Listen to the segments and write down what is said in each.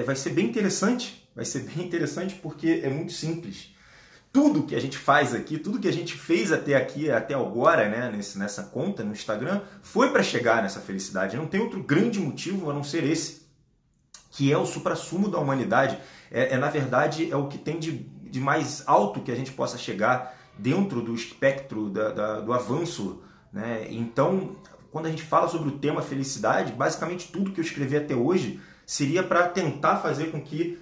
vai ser bem interessante. Vai ser bem interessante porque é muito simples. Tudo que a gente faz aqui, tudo que a gente fez até aqui, até agora, né, nessa conta no Instagram, foi para chegar nessa felicidade. Não tem outro grande motivo a não ser esse, que é o suprassumo da humanidade. Na verdade, é o que tem de mais alto que a gente possa chegar dentro do espectro do avanço, né? Então, quando a gente fala sobre o tema felicidade, basicamente tudo que eu escrevi até hoje seria para tentar fazer com que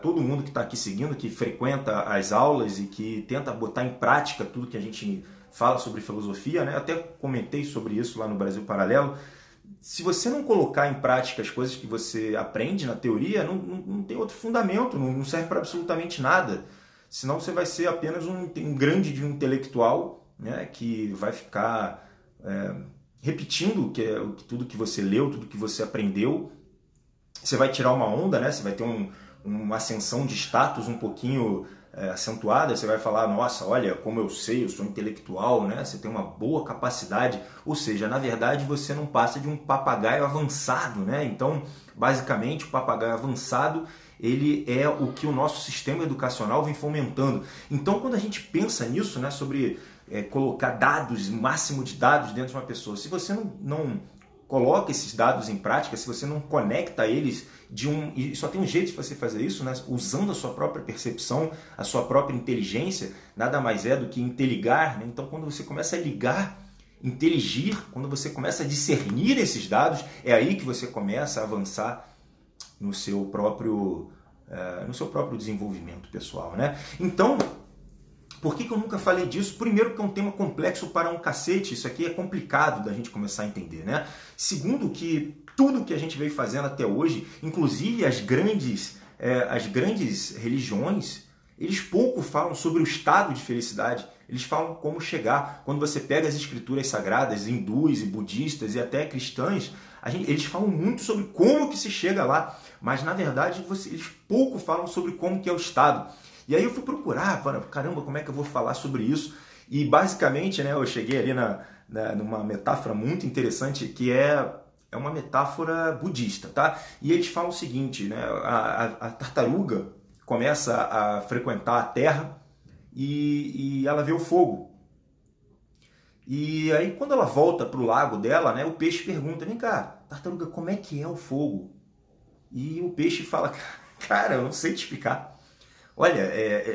todo mundo que está aqui seguindo, que frequenta as aulas e que tenta botar em prática tudo que a gente fala sobre filosofia, né? Até comentei sobre isso lá no Brasil Paralelo. Se você não colocar em prática as coisas que você aprende na teoria, não tem outro fundamento, não serve para absolutamente nada. Senão você vai ser apenas um grande de um intelectual, né, que vai ficar repetindo tudo que você leu, tudo que você aprendeu. Você vai tirar uma onda, né? Você vai ter uma ascensão de status um pouquinho acentuada, você vai falar, nossa, olha como eu sei, eu sou intelectual, né? Você tem uma boa capacidade, ou seja, na verdade você não passa de um papagaio avançado, né? Então, basicamente, o papagaio avançado, ele é o que o nosso sistema educacional vem fomentando. Então, quando a gente pensa nisso, né, sobre colocar dados, máximo de dados dentro de uma pessoa, se você não coloca esses dados em prática, se você não conecta eles e só tem um jeito de você fazer isso, né? Usando a sua própria percepção, a sua própria inteligência, nada mais é do que interligar, né? Então, quando você começa a ligar, inteligir, quando você começa a discernir esses dados, é aí que você começa a avançar no seu próprio desenvolvimento pessoal, né? Então, por que eu nunca falei disso? Primeiro, porque é um tema complexo para um cacete. Isso aqui é complicado da gente começar a entender, né? Segundo, que tudo que a gente veio fazendo até hoje, inclusive as grandes religiões, eles pouco falam sobre o estado de felicidade. Eles falam como chegar. Quando você pega as escrituras sagradas, hindus e budistas e até cristãs, eles falam muito sobre como que se chega lá. Mas, na verdade, eles pouco falam sobre como que é o estado. E aí eu fui procurar, caramba, como é que eu vou falar sobre isso? E basicamente, né, eu cheguei ali numa metáfora muito interessante, que é uma metáfora budista, tá? E eles falam o seguinte, né, a tartaruga começa a frequentar a terra e ela vê o fogo. E aí quando ela volta para o lago dela, né, o peixe pergunta, vem cá, tartaruga, como é que é o fogo? E o peixe fala, cara, eu não sei te explicar. Olha,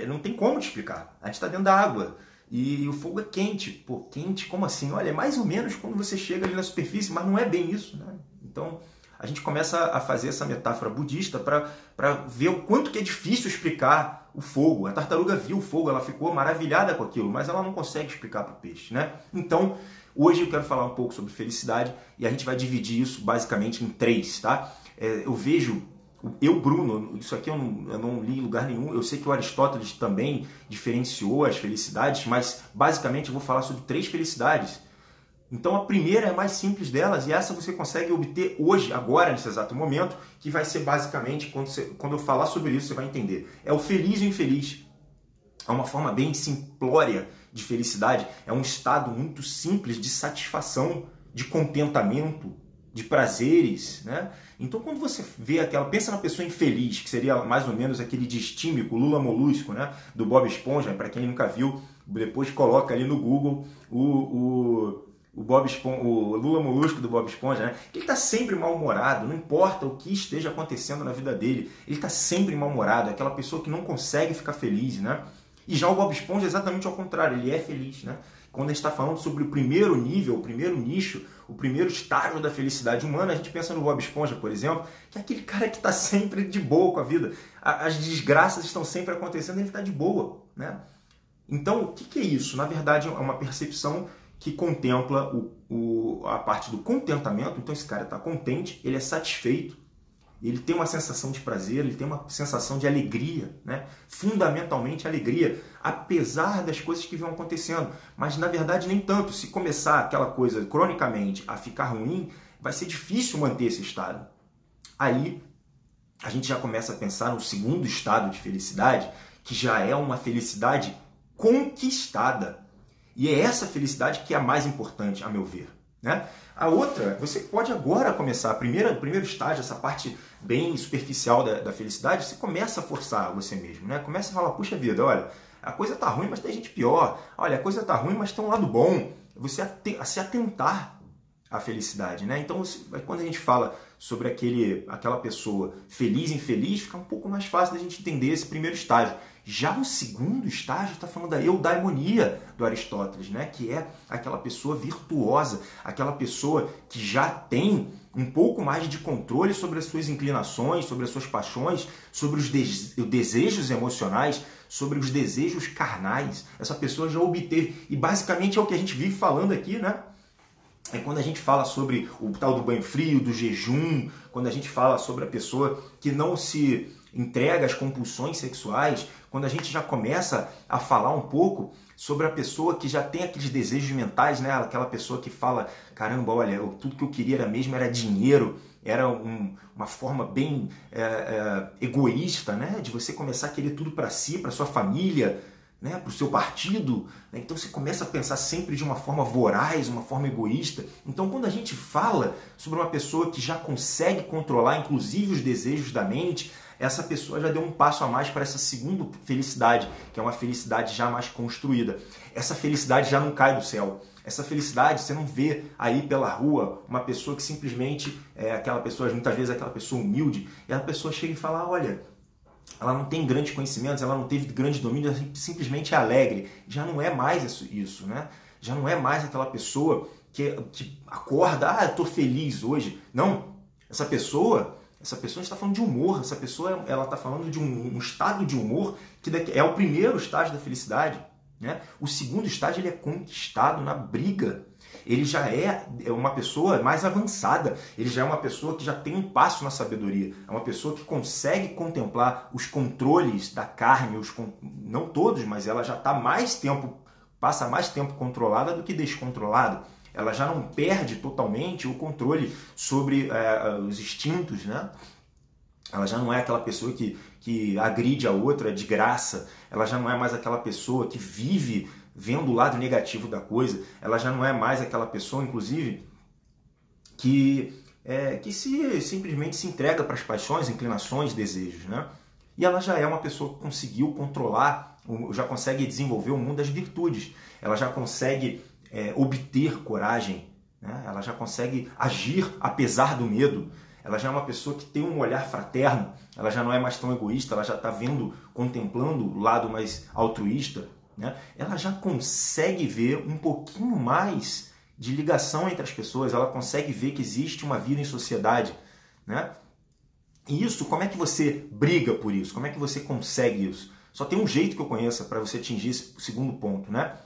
não tem como te explicar. A gente está dentro da água e o fogo é quente. Pô, quente? Como assim? Olha, é mais ou menos quando você chega ali na superfície, mas não é bem isso, né? Então, a gente começa a fazer essa metáfora budista para ver o quanto que é difícil explicar o fogo. A tartaruga viu o fogo, ela ficou maravilhada com aquilo, mas ela não consegue explicar para o peixe, né? Então, hoje eu quero falar um pouco sobre felicidade e a gente vai dividir isso basicamente em 3, tá? Eu vejo... Bruno, isso aqui eu não li em lugar nenhum, eu sei que o Aristóteles também diferenciou as felicidades, mas basicamente eu vou falar sobre 3 felicidades. Então a primeira é a mais simples delas e essa você consegue obter hoje, agora, nesse exato momento, que vai ser basicamente, quando eu falar sobre isso você vai entender. É o feliz e o infeliz. É uma forma bem simplória de felicidade, é um estado muito simples de satisfação, de contentamento, de prazeres, né? Então, quando você vê pensa na pessoa infeliz, que seria mais ou menos aquele distímico, Lula Molusco, né? Do Bob Esponja, para quem nunca viu, depois coloca ali no Google o Lula Molusco do Bob Esponja, né? Ele está sempre mal-humorado, não importa o que esteja acontecendo na vida dele, ele está sempre mal-humorado, é aquela pessoa que não consegue ficar feliz, né? E já o Bob Esponja é exatamente ao contrário, ele é feliz, né? Quando a gente está falando sobre o primeiro nível, o primeiro nicho, o primeiro estágio da felicidade humana, a gente pensa no Bob Esponja, por exemplo, que é aquele cara que está sempre de boa com a vida. As desgraças estão sempre acontecendo e ele está de boa, né? Então, o que é isso? Na verdade, é uma percepção que contempla a parte do contentamento. Então, esse cara está contente, ele é satisfeito, ele tem uma sensação de prazer, ele tem uma sensação de alegria, né? Fundamentalmente alegria, apesar das coisas que vão acontecendo. Mas na verdade nem tanto. Se começar aquela coisa cronicamente a ficar ruim, vai ser difícil manter esse estado. Aí a gente já começa a pensar no segundo estado de felicidade, que já é uma felicidade conquistada. E é essa felicidade que é a mais importante, a meu ver. né? A outra, você pode agora começar, o primeiro estágio, essa parte bem superficial da felicidade, você começa a forçar você mesmo, né? Começa a falar, puxa vida, olha, a coisa tá ruim, mas tem gente pior. Olha, a coisa tá ruim, mas tem um lado bom. Você se atentar à felicidade, né? Então, quando a gente fala sobre aquela pessoa feliz e infeliz, fica um pouco mais fácil da gente entender esse primeiro estágio. Já o segundo estágio está falando da eudaimonia do Aristóteles, né? Que é aquela pessoa virtuosa, aquela pessoa que já tem um pouco mais de controle sobre as suas inclinações, sobre as suas paixões, sobre os desejos emocionais, sobre os desejos carnais. Essa pessoa já obteve, e basicamente é o que a gente vive falando aqui, né? É quando a gente fala sobre o tal do banho frio, do jejum, quando a gente fala sobre a pessoa que não se entrega às compulsões sexuais, quando a gente já começa a falar um pouco sobre a pessoa que já tem aqueles desejos mentais, né? Aquela pessoa que fala, caramba, olha, tudo que eu queria era dinheiro, era uma forma bem egoísta, né? De você começar a querer tudo para si, para sua família, né, para o seu partido, né? Então você começa a pensar sempre de uma forma voraz, uma forma egoísta. Então quando a gente fala sobre uma pessoa que já consegue controlar inclusive os desejos da mente, essa pessoa já deu um passo a mais para essa segunda felicidade, que é uma felicidade já mais construída. Essa felicidade já não cai do céu. Essa felicidade você não vê aí pela rua uma pessoa que simplesmente é aquela pessoa, muitas vezes aquela pessoa humilde, e a pessoa chega e fala, olha, ela não tem grandes conhecimentos, ela não teve grande domínio, ela simplesmente é alegre. Já não é mais isso, né? Já não é mais aquela pessoa que acorda, eu tô feliz hoje. Não, essa pessoa está falando de humor, essa pessoa ela está falando de um estado de humor que é o primeiro estágio da felicidade, né? O segundo estágio ele é conquistado na briga. Ele já é uma pessoa mais avançada, ele já é uma pessoa que já tem um passo na sabedoria, é uma pessoa que consegue contemplar os controles da carne, não todos, mas ela já está passa mais tempo controlada do que descontrolada. Ela já não perde totalmente o controle sobre os instintos, né? Ela já não é aquela pessoa que agride a outra de graça, ela já não é mais aquela pessoa que vive vendo o lado negativo da coisa, ela já não é mais aquela pessoa, inclusive, que simplesmente se entrega para as paixões, inclinações, desejos, né? E ela já é uma pessoa que conseguiu controlar, já consegue desenvolver o mundo das virtudes, ela já consegue obter coragem, né? Ela já consegue agir apesar do medo, ela já é uma pessoa que tem um olhar fraterno, ela já não é mais tão egoísta, ela já está contemplando o lado mais altruísta, né? Ela já consegue ver um pouquinho mais de ligação entre as pessoas, ela consegue ver que existe uma vida em sociedade, né? E isso, como é que você briga por isso? Como é que você consegue isso? Só tem um jeito que eu conheça para você atingir esse segundo ponto, né?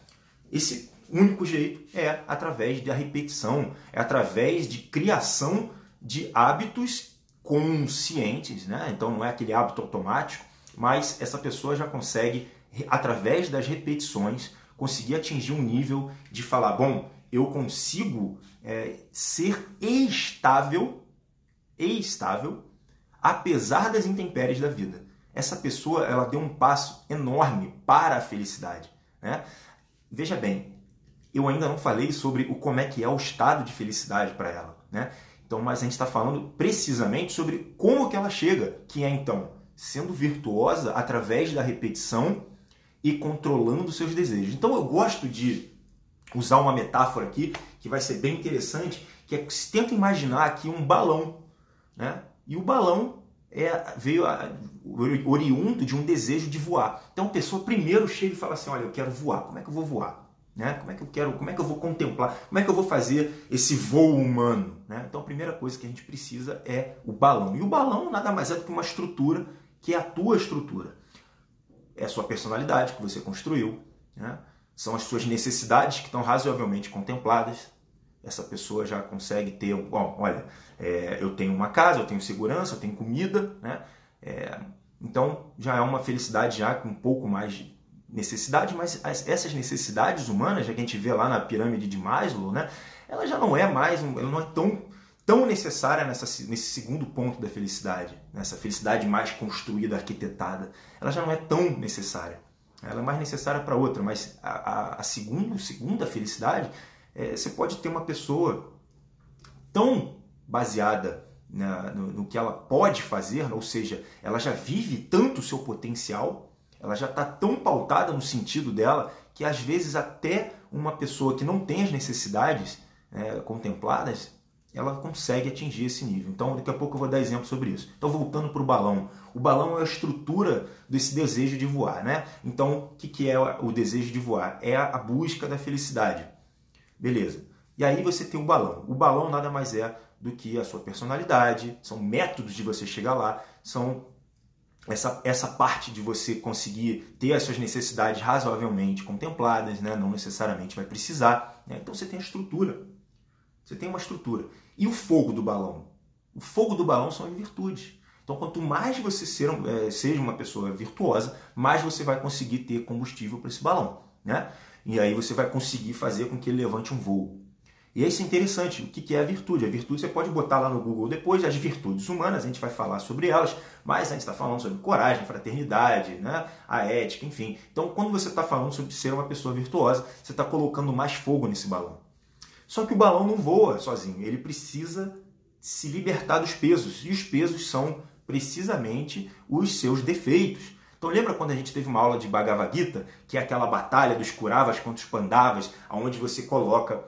Esse único jeito é através da repetição, é através de criação de hábitos conscientes, né? Então não é aquele hábito automático, mas essa pessoa já consegue, através das repetições, conseguir atingir um nível de falar, bom, eu consigo ser estável, apesar das intempéries da vida. Essa pessoa ela deu um passo enorme para a felicidade, né? Veja bem, eu ainda não falei sobre como é que é o estado de felicidade para ela, né? Então, mas a gente está falando precisamente sobre como que ela chega, que é então sendo virtuosa através da repetição e controlando seus desejos. Então eu gosto de usar uma metáfora aqui que vai ser bem interessante, que é que se tenta imaginar aqui um balão, né? E o balão veio oriundo de um desejo de voar. Então a pessoa primeiro chega e fala assim, olha, eu quero voar. Como é que eu vou voar? Né? Como é que eu vou contemplar? Como é que eu vou fazer esse voo humano? Né? Então a primeira coisa que a gente precisa é o balão. E o balão nada mais é do que uma estrutura que é a tua estrutura. É a sua personalidade que você construiu, né? São as suas necessidades que estão razoavelmente contempladas. Essa pessoa já consegue ter, bom, olha, eu tenho uma casa, eu tenho segurança, eu tenho comida, né? Então já é uma felicidade já com um pouco mais de necessidade, mas essas necessidades humanas, já que a gente vê lá na pirâmide de Maslow, né? Ela já não é mais, ela não é tão necessária nesse segundo ponto da felicidade, nessa felicidade mais construída, arquitetada. Ela já não é tão necessária. Ela é mais necessária para outra, mas a segunda felicidade Você pode ter uma pessoa tão baseada no que ela pode fazer, ou seja, ela já vive tanto o seu potencial, ela já está tão pautada no sentido dela, que às vezes até uma pessoa que não tem as necessidades contempladas, ela consegue atingir esse nível. Então, daqui a pouco eu vou dar exemplo sobre isso. Então, voltando para o balão. O balão é a estrutura desse desejo de voar, né? Então, o que é o desejo de voar? É a busca da felicidade. Beleza. E aí você tem o balão. O balão nada mais é do que a sua personalidade, são métodos de você chegar lá, são essa parte de você conseguir ter as suas necessidades razoavelmente contempladas, né? Não necessariamente vai precisar. Né? Então, você tem a estrutura. Você tem uma estrutura. E o fogo do balão? O fogo do balão são as virtudes. Então, quanto mais você seja uma pessoa virtuosa, mais você vai conseguir ter combustível para esse balão. Né? E aí você vai conseguir fazer com que ele levante um voo. E isso é interessante. O que é a virtude? A virtude você pode botar lá no Google depois, as virtudes humanas, a gente vai falar sobre elas, mas a gente está falando sobre coragem, fraternidade, né? A ética, enfim. Então, quando você está falando sobre ser uma pessoa virtuosa, você está colocando mais fogo nesse balão. Só que o balão não voa sozinho, ele precisa se libertar dos pesos. E os pesos são precisamente os seus defeitos. Então lembra quando a gente teve uma aula de Bhagavad Gita, que é aquela batalha dos Kuravas contra os Pandavas, onde você coloca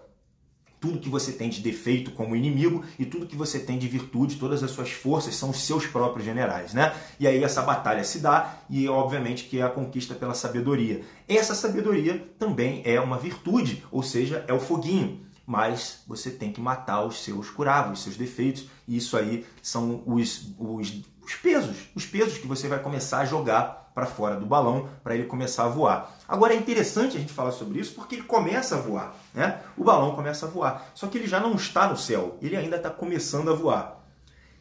tudo que você tem de defeito como inimigo e tudo que você tem de virtude, todas as suas forças são os seus próprios generais, né? E aí essa batalha se dá e obviamente que é a conquista pela sabedoria. Essa sabedoria também é uma virtude, ou seja, é o foguinho. Mas você tem que matar os seus Kuravas, os seus defeitos, e isso aí são os pesos que você vai começar a jogar para fora do balão para ele começar a voar. Agora é interessante a gente falar sobre isso porque ele começa a voar, né? O balão começa a voar, só que ele já não está no céu, ele ainda está começando a voar.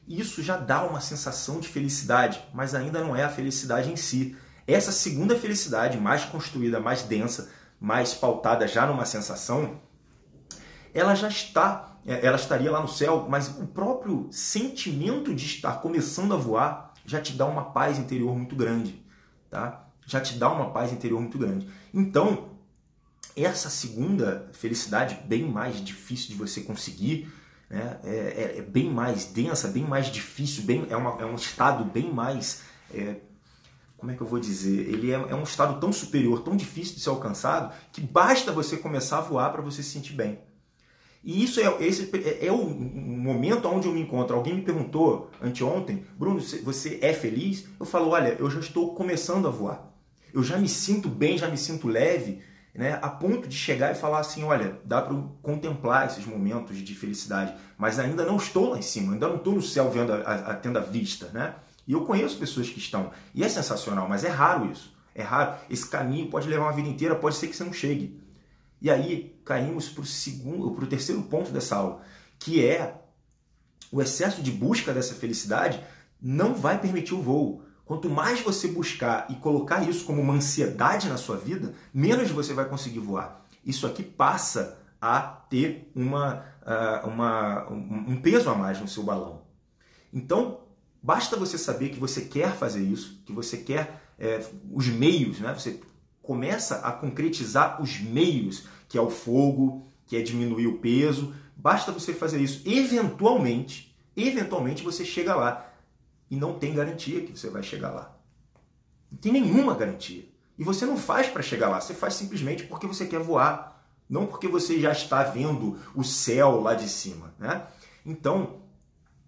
Isso já dá uma sensação de felicidade, mas ainda não é a felicidade em si. Essa segunda felicidade, mais construída, mais densa, mais pautada já numa sensação, ela estaria lá no céu, mas o próprio sentimento de estar começando a voar já te dá uma paz interior muito grande, tá? Já te dá uma paz interior muito grande. Então, essa segunda felicidade, bem mais difícil de você conseguir, né? É bem mais densa, bem mais difícil, é um estado bem mais... como é que eu vou dizer? Ele é um estado tão superior, tão difícil de ser alcançado, que basta você começar a voar para você se sentir bem. E esse é o momento onde eu me encontro. Alguém me perguntou anteontem, Bruno, você é feliz? Eu falo, olha, eu já estou começando a voar. Eu já me sinto bem, já me sinto leve, né, a ponto de chegar e falar assim, olha, dá para contemplar esses momentos de felicidade, mas ainda não estou lá em cima, ainda não estou no céu vendo tendo a vista, né? E eu conheço pessoas que estão. E é sensacional, mas é raro isso. É raro. Esse caminho pode levar uma vida inteira, pode ser que você não chegue. E aí caímos para o terceiro ponto dessa aula, que é o excesso de busca dessa felicidade não vai permitir o voo. Quanto mais você buscar e colocar isso como uma ansiedade na sua vida, menos você vai conseguir voar. Isso aqui passa a ter um peso a mais no seu balão. Então, basta você saber que você quer fazer isso, que você quer os meios, né? Você começa a concretizar os meios, que é o fogo, que é diminuir o peso. Basta você fazer isso. Eventualmente você chega lá. E não tem garantia que você vai chegar lá. Não tem nenhuma garantia. E você não faz para chegar lá. Você faz simplesmente porque você quer voar. Não porque você já está vendo o céu lá de cima, né? Então,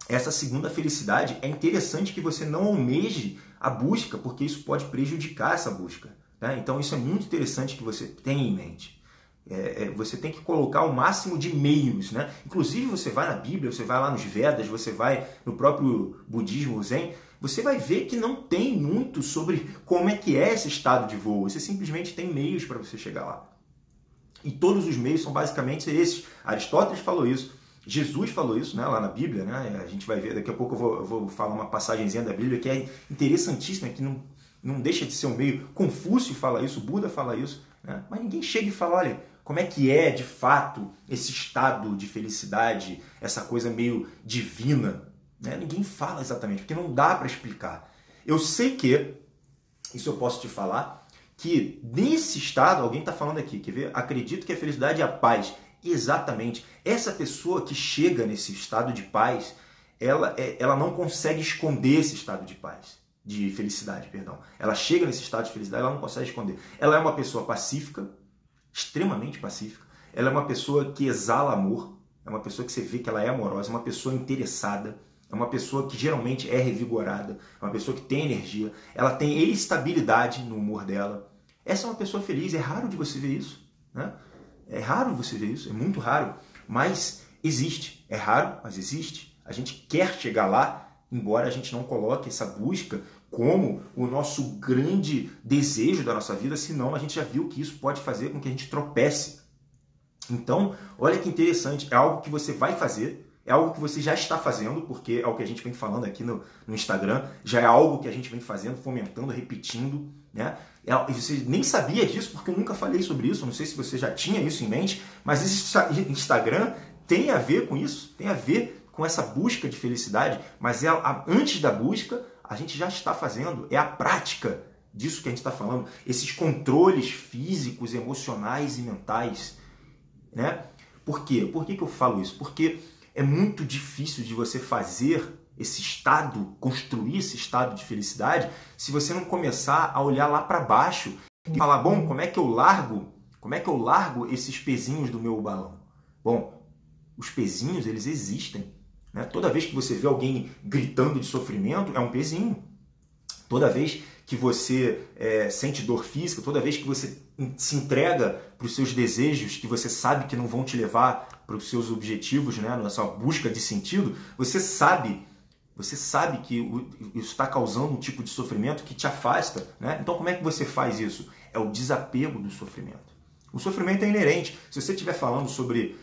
essa segunda felicidade, é interessante que você não almeje a busca, porque isso pode prejudicar essa busca. Né? Então isso é muito interessante que você tenha em mente. Você tem que colocar o máximo de meios. Né? Inclusive você vai na Bíblia, você vai lá nos Vedas, você vai no próprio budismo, o Zen, você vai ver que não tem muito sobre como é que é esse estado de voo. Você simplesmente tem meios para você chegar lá. E todos os meios são basicamente esses. Aristóteles falou isso. Jesus falou isso, né, lá na Bíblia, né? A gente vai ver, daqui a pouco eu vou falar uma passagenzinha da Bíblia que é interessantíssima, que não deixa de ser um meio. Confúcio fala isso, Buda fala isso, né? Mas ninguém chega e fala, olha, como é que é de fato esse estado de felicidade, essa coisa meio divina, né? Ninguém fala exatamente, porque não dá para explicar. Eu sei que, isso eu posso te falar, que nesse estado, alguém está falando aqui, quer ver? Acredito que a felicidade é a paz. Exatamente. Essa pessoa que chega nesse estado de paz, ela não consegue esconder esse estado de paz, de felicidade, perdão. Ela chega nesse estado de felicidade, ela não consegue esconder. Ela é uma pessoa pacífica, extremamente pacífica. Ela é uma pessoa que exala amor, é uma pessoa que você vê que ela é amorosa, é uma pessoa interessada, é uma pessoa que geralmente é revigorada, é uma pessoa que tem energia, ela tem estabilidade no humor dela. Essa é uma pessoa feliz, é raro de você ver isso, né? É raro você ver isso, é muito raro, mas existe. É raro, mas existe. A gente quer chegar lá, embora a gente não coloque essa busca como o nosso grande desejo da nossa vida, senão a gente já viu que isso pode fazer com que a gente tropece. Então, olha que interessante, é algo que você vai fazer, é algo que você já está fazendo, porque é o que a gente vem falando aqui no Instagram, já é algo que a gente vem fazendo, fomentando, repetindo, né? E você nem sabia disso, porque eu nunca falei sobre isso, não sei se você já tinha isso em mente, mas esse Instagram tem a ver com isso, tem a ver com essa busca de felicidade, mas antes da busca, a gente já está fazendo, é a prática disso que a gente está falando, esses controles físicos, emocionais e mentais, né? Por quê? Por que eu falo isso? Porque é muito difícil de você fazer esse estado, construir esse estado de felicidade, se você não começar a olhar lá para baixo e falar, bom, como é que eu largo esses pezinhos do meu balão? Bom, os pezinhos, eles existem, né? Toda vez que você vê alguém gritando de sofrimento, é um pezinho. Toda vez que você sente dor física, toda vez que você se entrega para os seus desejos, que você sabe que não vão te levar para os seus objetivos, né, na sua busca de sentido, você sabe que isso está causando um tipo de sofrimento que te afasta, né? Então como é que você faz isso? É o desapego do sofrimento. O sofrimento é inerente. Se você estiver falando sobre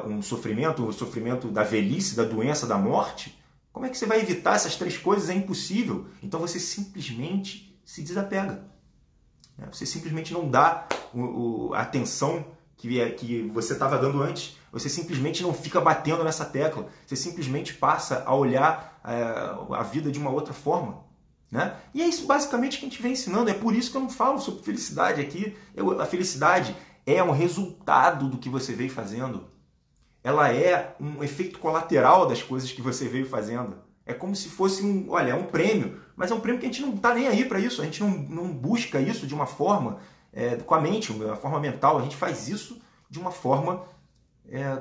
o sofrimento da velhice, da doença, da morte, como é que você vai evitar essas três coisas? É impossível. Então você simplesmente se desapega. Você simplesmente não dá a atenção que você estava dando antes. Você simplesmente não fica batendo nessa tecla. Você simplesmente passa a olhar a vida de uma outra forma. Né? E é isso basicamente que a gente vem ensinando. É por isso que eu não falo sobre felicidade aqui. A felicidade é um resultado do que você veio fazendo. Ela é um efeito colateral das coisas que você veio fazendo. É como se fosse um prêmio, mas é um prêmio que a gente não está nem aí para isso, a gente não busca isso de uma forma com a mente, uma forma mental, a gente faz isso de uma forma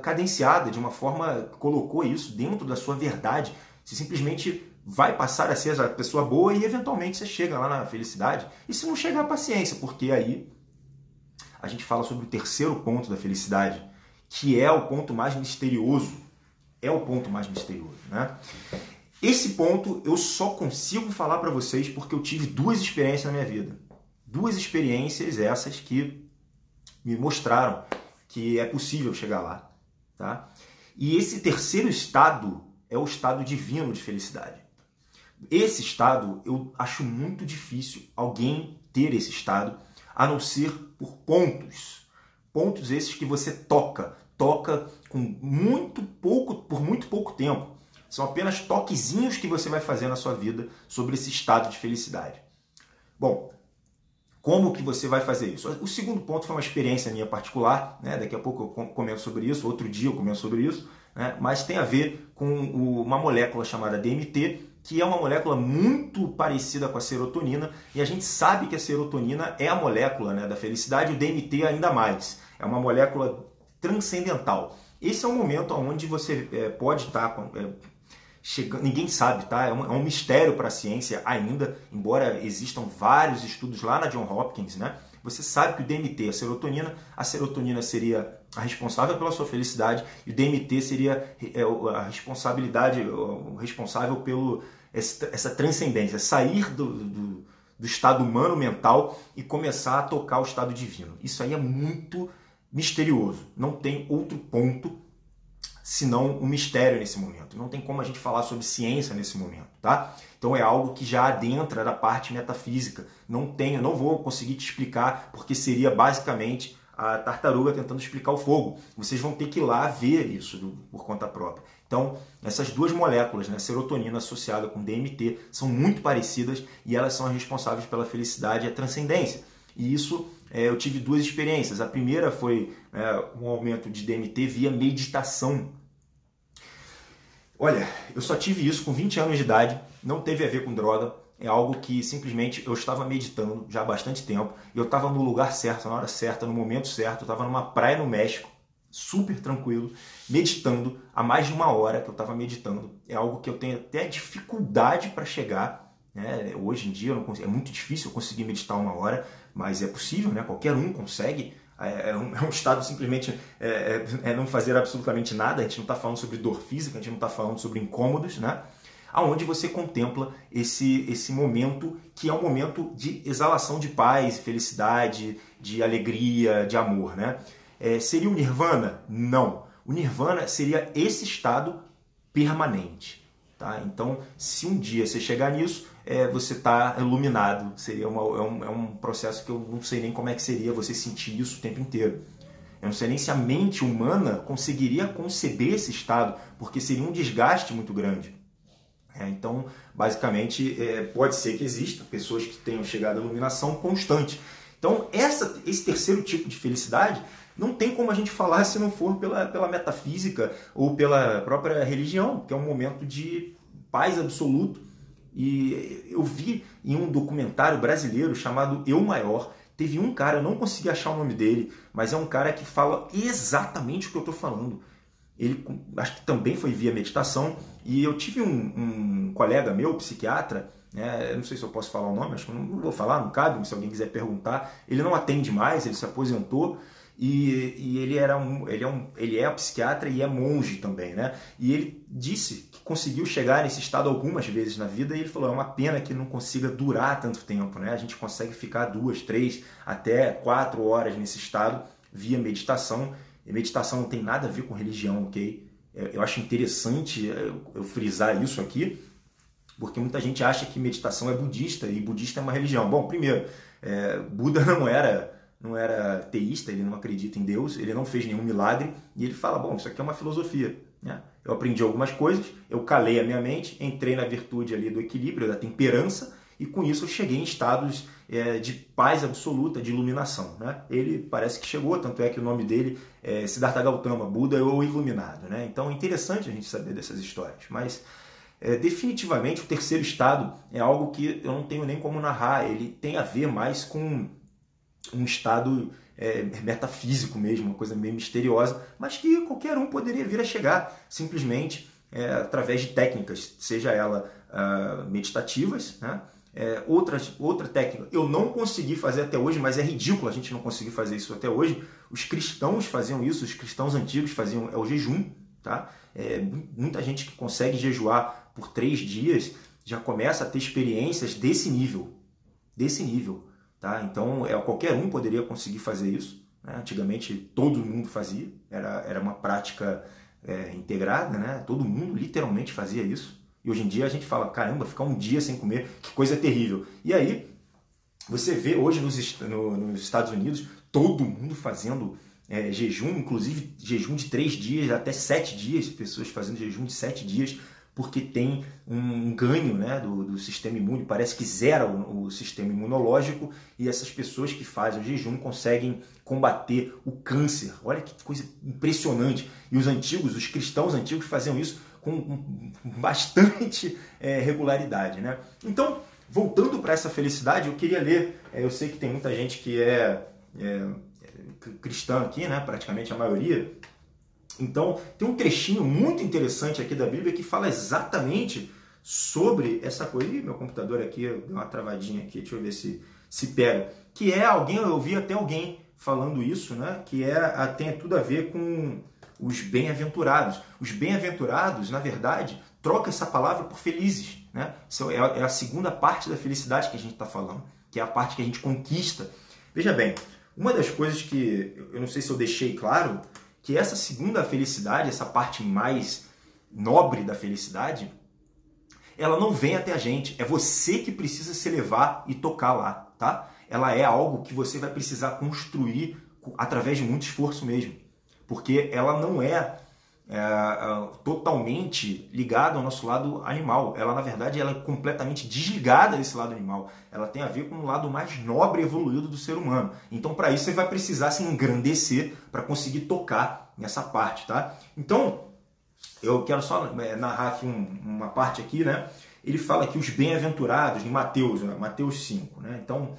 cadenciada, de uma forma que colocou isso dentro da sua verdade. Você simplesmente vai passar a ser a pessoa boa e eventualmente você chega lá na felicidade. E se não chegar, paciência, porque aí a gente fala sobre o terceiro ponto da felicidade, que é o ponto mais misterioso. É o ponto mais misterioso, né? Esse ponto eu só consigo falar para vocês porque eu tive duas experiências na minha vida. Duas experiências essas que me mostraram que é possível chegar lá, tá? E esse terceiro estado é o estado divino de felicidade. Esse estado eu acho muito difícil alguém ter esse estado, a não ser por pontos. Pontos esses que você toca com por muito pouco tempo. São apenas toquezinhos que você vai fazer na sua vida sobre esse estado de felicidade. Bom, como que você vai fazer isso? O segundo ponto foi uma experiência minha particular, né? Daqui a pouco eu comento sobre isso, outro dia eu comento sobre isso, né? Mas tem a ver com uma molécula chamada DMT, que é uma molécula muito parecida com a serotonina, e a gente sabe que a serotonina é a molécula, né, da felicidade, e o DMT ainda mais. É uma molécula transcendental. Esse é um momento onde você pode estar chegando, ninguém sabe, tá? É um mistério para a ciência ainda, embora existam vários estudos lá na Johns Hopkins, né? Você sabe que o DMT, a serotonina seria a responsável pela sua felicidade e o DMT seria a responsabilidade, o responsável pelo essa transcendência, sair do estado humano mental e começar a tocar o estado divino. Isso aí é muito misterioso. Não tem outro ponto senão um mistério nesse momento. Não tem como a gente falar sobre ciência nesse momento, tá? Então é algo que já adentra da parte metafísica. Não vou conseguir te explicar, porque seria basicamente a tartaruga tentando explicar o fogo. Vocês vão ter que ir lá ver isso por conta própria. Então, essas duas moléculas, né, serotonina associada com DMT, são muito parecidas e elas são as responsáveis pela felicidade e a transcendência. E isso eu tive duas experiências. A primeira foi um aumento de DMT via meditação. Olha, eu só tive isso com 20 anos de idade, não teve a ver com droga, é algo que simplesmente eu estava meditando já há bastante tempo, e eu estava no lugar certo, na hora certa, no momento certo, eu estava numa praia no México, super tranquilo, meditando, há mais de uma hora que eu estava meditando, é algo que eu tenho até dificuldade para chegar, né? Hoje em dia é muito difícil eu conseguir meditar uma hora, mas é possível, né? Qualquer um consegue. É um estado simplesmente não fazer absolutamente nada. A gente não está falando sobre dor física, a gente não está falando sobre incômodos, né? Aonde você contempla esse momento que é um momento de exalação de paz, felicidade, de alegria, de amor, né? Seria o Nirvana? Não. O Nirvana seria esse estado permanente. Tá? Então, se um dia você chegar nisso, você está iluminado. Seria um processo que eu não sei nem como é que seria você sentir isso o tempo inteiro. Eu não sei nem se a mente humana conseguiria conceber esse estado, porque seria um desgaste muito grande. Então, basicamente, pode ser que existam pessoas que tenham chegado à iluminação constante. Então, esse terceiro tipo de felicidade não tem como a gente falar se não for pela metafísica ou pela própria religião, que é um momento de paz absoluto. E eu vi em um documentário brasileiro chamado Eu Maior, teve um cara, eu não consegui achar o nome dele, mas é um cara que fala exatamente o que eu estou falando. Ele, acho que também foi via meditação, e eu tive um colega meu, psiquiatra, eu não sei se eu posso falar o nome, acho que não vou falar, não cabe, se alguém quiser perguntar. Ele não atende mais, ele se aposentou, e ele é psiquiatra e é monge também, né? E ele disse que conseguiu chegar nesse estado algumas vezes na vida, e ele falou, é uma pena que não consiga durar tanto tempo, né? A gente consegue ficar 2, 3, até 4 horas nesse estado via meditação. E meditação não tem nada a ver com religião, ok? Eu acho interessante eu frisar isso aqui, porque muita gente acha que meditação é budista e budista é uma religião. Bom, primeiro, Buda não era teísta, ele não acredita em Deus, ele não fez nenhum milagre, e ele fala, bom, isso aqui é uma filosofia, né? Eu aprendi algumas coisas, eu calei a minha mente, entrei na virtude ali do equilíbrio, da temperança, e com isso eu cheguei em estados de paz absoluta, de iluminação, né? Ele parece que chegou, tanto é que o nome dele é Siddhartha Gautama, Buda ou Iluminado, né? Então é interessante a gente saber dessas histórias, mas definitivamente o terceiro estado é algo que eu não tenho nem como narrar, ele tem a ver mais com um estado metafísico mesmo, uma coisa meio misteriosa, mas que qualquer um poderia vir a chegar, simplesmente através de técnicas, seja ela meditativas, né? Outra técnica, eu não consegui fazer até hoje, mas é ridículo a gente não conseguir fazer isso até hoje. Os cristãos faziam isso, os cristãos antigos faziam o jejum, tá? Muita gente que consegue jejuar por 3 dias já começa a ter experiências desse nível, tá? Então qualquer um poderia conseguir fazer isso, né? Antigamente todo mundo fazia, era uma prática integrada, né? Todo mundo literalmente fazia isso. E hoje em dia a gente fala, caramba, ficar um dia sem comer, que coisa terrível. E aí, você vê hoje nos Estados Unidos, todo mundo fazendo jejum, inclusive jejum de 3 dias, até 7 dias, pessoas fazendo jejum de 7 dias, porque tem um ganho, né, do sistema imune, parece que zera o sistema imunológico, e essas pessoas que fazem o jejum conseguem combater o câncer. Olha que coisa impressionante. E os cristãos antigos faziam isso com bastante regularidade, né? Então, voltando para essa felicidade, eu queria ler, eu sei que tem muita gente que é cristã aqui, né? Praticamente a maioria. Então, tem um trechinho muito interessante aqui da Bíblia que fala exatamente sobre essa coisa. Ih, meu computador aqui deu uma travadinha aqui, deixa eu ver se pega. Que eu ouvi até alguém falando isso, né? Que tem tudo a ver com os bem-aventurados. Os bem-aventurados, na verdade, troca essa palavra por felizes, né? É a segunda parte da felicidade que a gente está falando, que é a parte que a gente conquista. Veja bem, uma das coisas que eu não sei se eu deixei claro, que essa segunda felicidade, essa parte mais nobre da felicidade, ela não vem até a gente. É você que precisa se levar e tocar lá, tá? Ela é algo que você vai precisar construir através de muito esforço mesmo. Porque ela não é totalmente ligada ao nosso lado animal. Ela, na verdade, ela é completamente desligada desse lado animal. Ela tem a ver com o lado mais nobre e evoluído do ser humano. Então, para isso, você vai precisar se engrandecer para conseguir tocar nessa parte, tá? Então, eu quero só narrar aqui uma parte aqui, né? Ele fala que os bem-aventurados, em Mateus, Mateus 5, né? Então,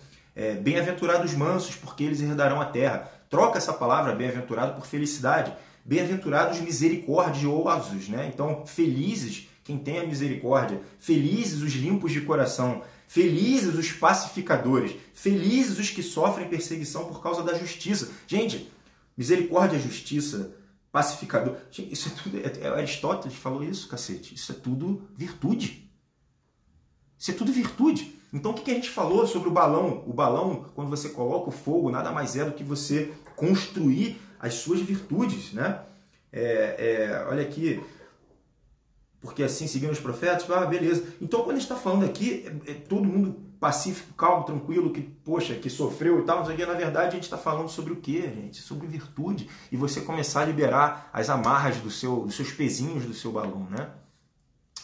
bem-aventurados mansos, porque eles herdarão a terra. Troca essa palavra bem-aventurado por felicidade. Bem-aventurados misericordiosos, né? Então, felizes quem tem a misericórdia, felizes os limpos de coração, felizes os pacificadores, felizes os que sofrem perseguição por causa da justiça. Gente, misericórdia, justiça, pacificador, gente, isso é tudo, Aristóteles falou isso, cacete, isso é tudo virtude. Isso é tudo virtude. Então, o que a gente falou sobre o balão? O balão, quando você coloca o fogo, nada mais é do que você construir as suas virtudes, né? Olha aqui, porque assim seguiram os profetas, beleza. Então, quando a gente está falando aqui, todo mundo pacífico, calmo, tranquilo, que, poxa, que sofreu e tal, mas aqui, na verdade, a gente está falando sobre o quê, gente? Sobre virtude. E você começar a liberar as amarras dos seus pezinhos do seu balão, né?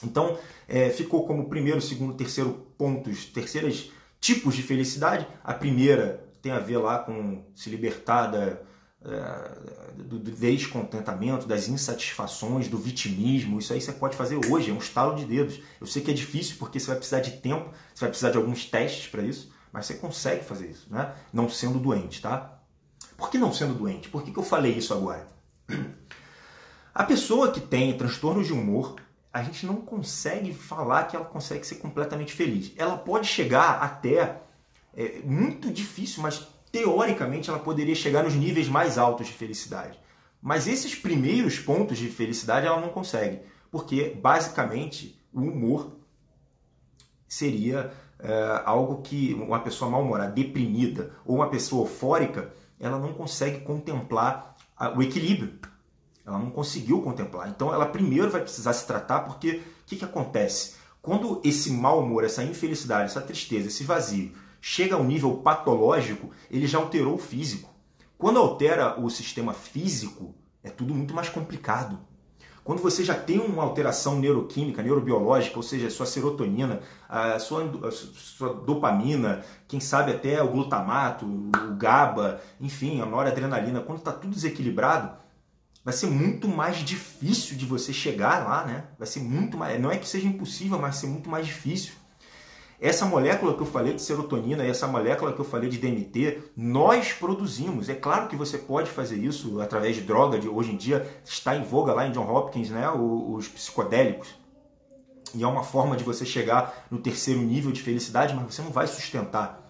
Então, ficou como primeiro, segundo, terceiro pontos, terceiros tipos de felicidade. A primeira tem a ver lá com se libertar do descontentamento, das insatisfações, do vitimismo. Isso aí você pode fazer hoje, é um estalo de dedos. Eu sei que é difícil porque você vai precisar de tempo, você vai precisar de alguns testes para isso, mas você consegue fazer isso, né? Não sendo doente, tá? Por que não sendo doente? Por que eu falei isso agora? A pessoa que tem transtornos de humor, a gente não consegue falar que ela consegue ser completamente feliz. Ela pode chegar até, muito difícil, mas teoricamente ela poderia chegar nos níveis mais altos de felicidade. Mas esses primeiros pontos de felicidade ela não consegue, porque basicamente o humor seria algo que uma pessoa mal-humorada, deprimida, ou uma pessoa eufórica, ela não consegue contemplar o equilíbrio. Ela não conseguiu contemplar. Então ela primeiro vai precisar se tratar, porque o que acontece? Quando esse mau humor, essa infelicidade, essa tristeza, esse vazio chega ao nível patológico, ele já alterou o físico. Quando altera o sistema físico, é tudo muito mais complicado. Quando você já tem uma alteração neuroquímica, neurobiológica, ou seja, a sua serotonina, a sua dopamina, quem sabe até o glutamato, o GABA, enfim, a noradrenalina, quando está tudo desequilibrado, vai ser muito mais difícil de você chegar lá, né? Vai ser muito mais, não é que seja impossível, mas vai ser muito mais difícil. Essa molécula que eu falei de serotonina e essa molécula que eu falei de DMT, nós produzimos. É claro que você pode fazer isso através de droga. Hoje em dia está em voga lá em John Hopkins, né? Os psicodélicos. E é uma forma de você chegar no terceiro nível de felicidade, mas você não vai sustentar.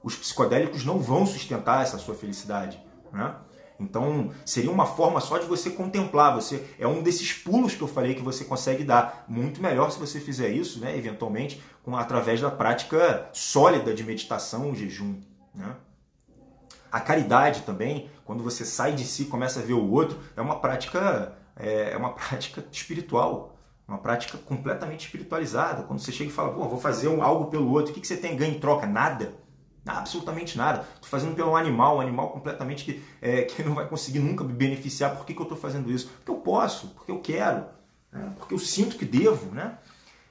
Os psicodélicos não vão sustentar essa sua felicidade, né? Então, seria uma forma só de você contemplar. É um desses pulos que eu falei que você consegue dar. Muito melhor se você fizer isso, né, eventualmente, através da prática sólida de meditação, jejum, né? A caridade também, quando você sai de si e começa a ver o outro, é uma prática espiritual. Uma prática completamente espiritualizada. Quando você chega e fala, vou fazer algo pelo outro, o que você tem ganho em troca? Nada. Absolutamente nada. Estou fazendo pelo animal, um animal completamente que não vai conseguir nunca me beneficiar. Por que eu estou fazendo isso? Porque eu posso, porque eu quero, né? Porque eu sinto que devo, né?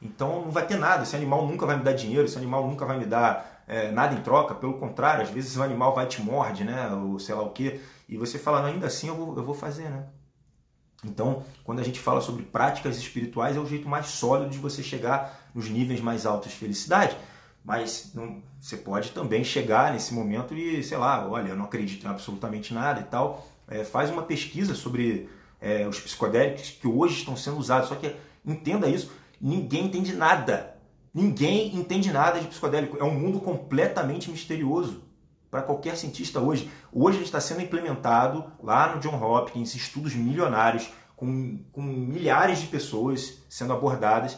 Então não vai ter nada. Esse animal nunca vai me dar dinheiro, esse animal nunca vai me dar nada em troca. Pelo contrário, às vezes o animal vai te morde, né? Ou sei lá o quê. E você fala, ainda assim eu vou fazer, né? Então, quando a gente fala sobre práticas espirituais, é o jeito mais sólido de você chegar nos níveis mais altos de felicidade. Mas você pode também chegar nesse momento e, sei lá, olha, eu não acredito em absolutamente nada e tal. Faz uma pesquisa sobre os psicodélicos que hoje estão sendo usados. Só que entenda isso, ninguém entende nada. Ninguém entende nada de psicodélico. É um mundo completamente misterioso para qualquer cientista hoje. Hoje está sendo implementado lá no John Hopkins, estudos milionários, com milhares de pessoas sendo abordadas.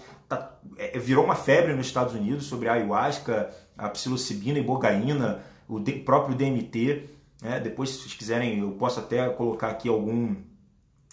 Virou uma febre nos Estados Unidos sobre a ayahuasca, a psilocibina e ibogaína, o próprio DMT. Depois, se vocês quiserem, eu posso até colocar aqui algum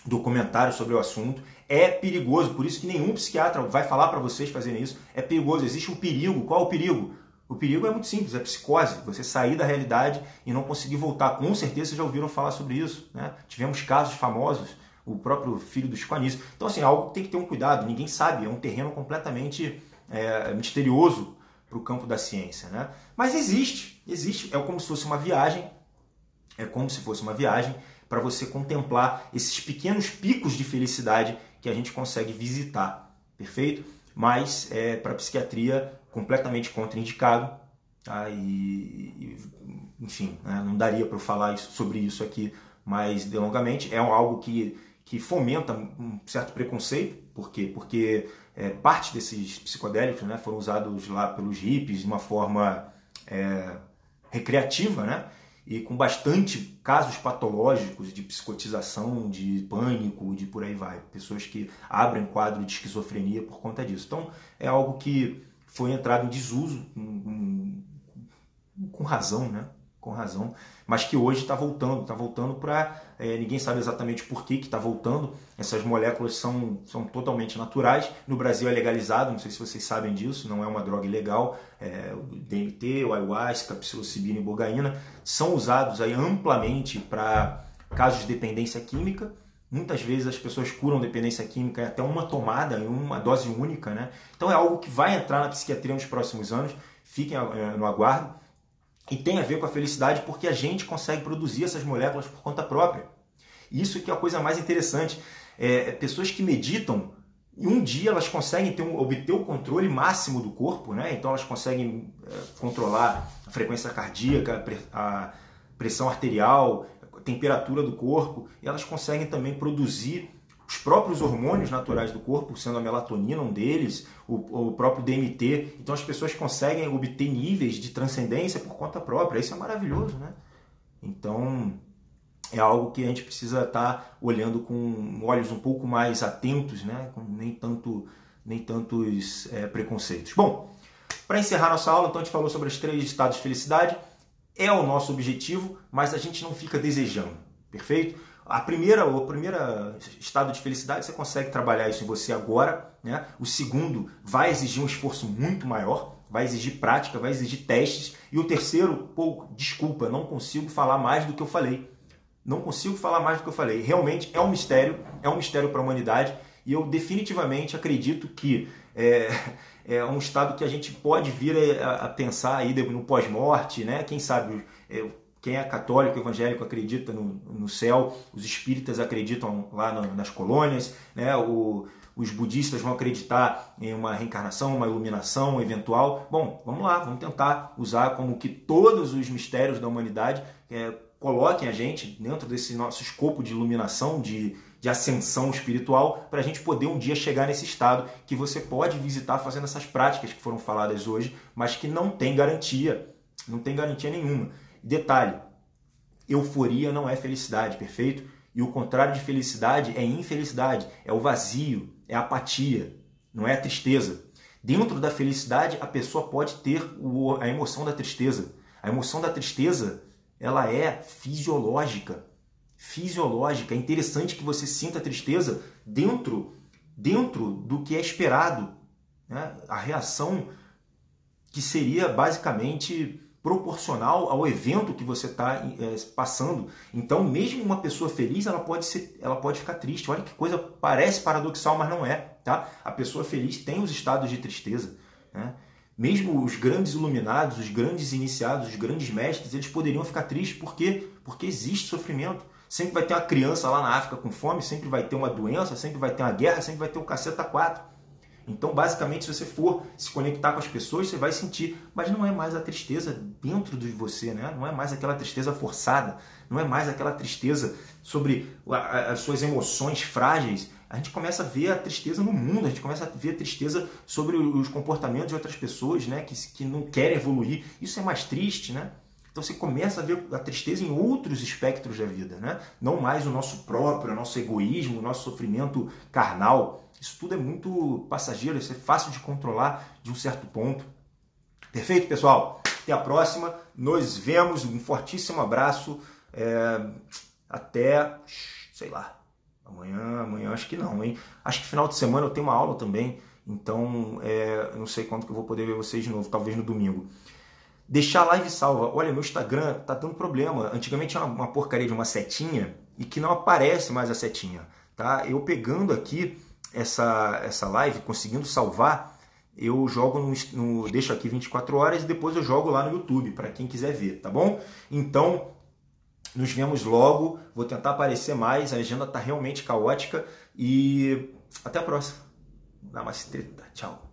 documentário sobre o assunto. É perigoso, por isso que nenhum psiquiatra vai falar para vocês fazerem isso. É perigoso, existe um perigo. Qual é o perigo? O perigo é muito simples, é psicose. Você sair da realidade e não conseguir voltar. Com certeza vocês já ouviram falar sobre isso, né? Tivemos casos famosos o próprio filho do Chico Anísio. Então, assim, é algo que tem que ter um cuidado, ninguém sabe, é um terreno completamente misterioso para o campo da ciência, né? Mas existe, é como se fosse uma viagem, para você contemplar esses pequenos picos de felicidade que a gente consegue visitar, perfeito? Mas para a psiquiatria completamente contraindicado, tá? Enfim, né? Não daria para eu falar sobre isso aqui mais delongamente. É algo que fomenta um certo preconceito. Por quê? Porque parte desses psicodélicos, né, foram usados lá pelos hippies de uma forma recreativa, né? E com bastante casos patológicos de psicotização, de pânico, de por aí vai. Pessoas que abrem quadro de esquizofrenia por conta disso. Então, é algo que foi entrado em desuso, com razão, né? Com razão, mas que hoje está voltando para... ninguém sabe exatamente por que está voltando. Essas moléculas são totalmente naturais. No Brasil é legalizado, não sei se vocês sabem disso, não é uma droga ilegal. O DMT, o ayahuasca, a psilocibina e bogaína são usados aí amplamente para casos de dependência química. Muitas vezes as pessoas curam dependência química em até uma tomada, em uma dose única, né? Então é algo que vai entrar na psiquiatria nos próximos anos. Fiquem no aguardo. E tem a ver com a felicidade porque a gente consegue produzir essas moléculas por conta própria. Isso que é a coisa mais interessante. Pessoas que meditam, e um dia elas conseguem obter o controle máximo do corpo, né? Então elas conseguem controlar a frequência cardíaca, a pressão arterial, a temperatura do corpo, e elas conseguem também produzir os próprios hormônios naturais do corpo, sendo a melatonina um deles, o próprio DMT. Então as pessoas conseguem obter níveis de transcendência por conta própria. Isso é maravilhoso, né? Então é algo que a gente precisa estar olhando com olhos um pouco mais atentos, né? Com nem tantos preconceitos. Bom, para encerrar nossa aula, então a gente falou sobre os 3 estados de felicidade. É o nosso objetivo, mas a gente não fica desejando, perfeito? O primeiro estado de felicidade, você consegue trabalhar isso em você agora, né? O segundo vai exigir um esforço muito maior, vai exigir prática, vai exigir testes. E o terceiro, desculpa, não consigo falar mais do que eu falei. Realmente é um mistério para a humanidade, e eu definitivamente acredito que é um estado que a gente pode vir a pensar aí no pós-morte, né? Quem sabe... Quem é católico, evangélico, acredita no céu, os espíritas acreditam lá nas colônias, né? Os budistas vão acreditar em uma reencarnação, uma iluminação eventual. Bom, vamos lá, vamos tentar usar como que todos os mistérios da humanidade coloquem a gente dentro desse nosso escopo de iluminação, de ascensão espiritual, para a gente poder um dia chegar nesse estado que você pode visitar fazendo essas práticas que foram faladas hoje, mas que não tem garantia nenhuma. Detalhe, euforia não é felicidade, perfeito? E o contrário de felicidade é infelicidade, é o vazio, é a apatia, não é a tristeza. Dentro da felicidade, a pessoa pode ter a emoção da tristeza. A emoção da tristeza, ela é fisiológica. É interessante que você sinta a tristeza dentro do que é esperado, né? A reação que seria basicamente proporcional ao evento que você está passando. Então, mesmo uma pessoa feliz, ela pode ficar triste. Olha que coisa, parece paradoxal, mas não é. Tá? A pessoa feliz tem os estados de tristeza, né? Mesmo os grandes iluminados, os grandes iniciados, os grandes mestres, eles poderiam ficar tristes. Por quê? Porque existe sofrimento. Sempre vai ter uma criança lá na África com fome, sempre vai ter uma doença, sempre vai ter uma guerra, sempre vai ter um caceta 4. Então, basicamente, se você for se conectar com as pessoas, você vai sentir, mas não é mais a tristeza dentro de você, né? Não é mais aquela tristeza forçada, não é mais aquela tristeza sobre as suas emoções frágeis. A gente começa a ver a tristeza no mundo, a gente começa a ver a tristeza sobre os comportamentos de outras pessoas, né? Que não querem evoluir. Isso é mais triste, né? Então você começa a ver a tristeza em outros espectros da vida, né? Não mais o nosso próprio, o nosso egoísmo, o nosso sofrimento carnal. Isso tudo é muito passageiro, isso é fácil de controlar de um certo ponto. Perfeito, pessoal? Até a próxima. Nos vemos. Um fortíssimo abraço. Até, sei lá, amanhã acho que não, hein? Acho que final de semana eu tenho uma aula também. Então, não sei quando que eu vou poder ver vocês de novo. Talvez no domingo. Deixar a live salva. Olha, meu Instagram tá dando problema. Antigamente era uma porcaria de uma setinha e que não aparece mais a setinha. tá? Eu pegando aqui essa live, conseguindo salvar, eu jogo deixo aqui 24 horas e depois eu jogo lá no YouTube, para quem quiser ver, tá bom? Então, nos vemos logo, vou tentar aparecer mais, a agenda está realmente caótica e até a próxima. Namastê, tchau.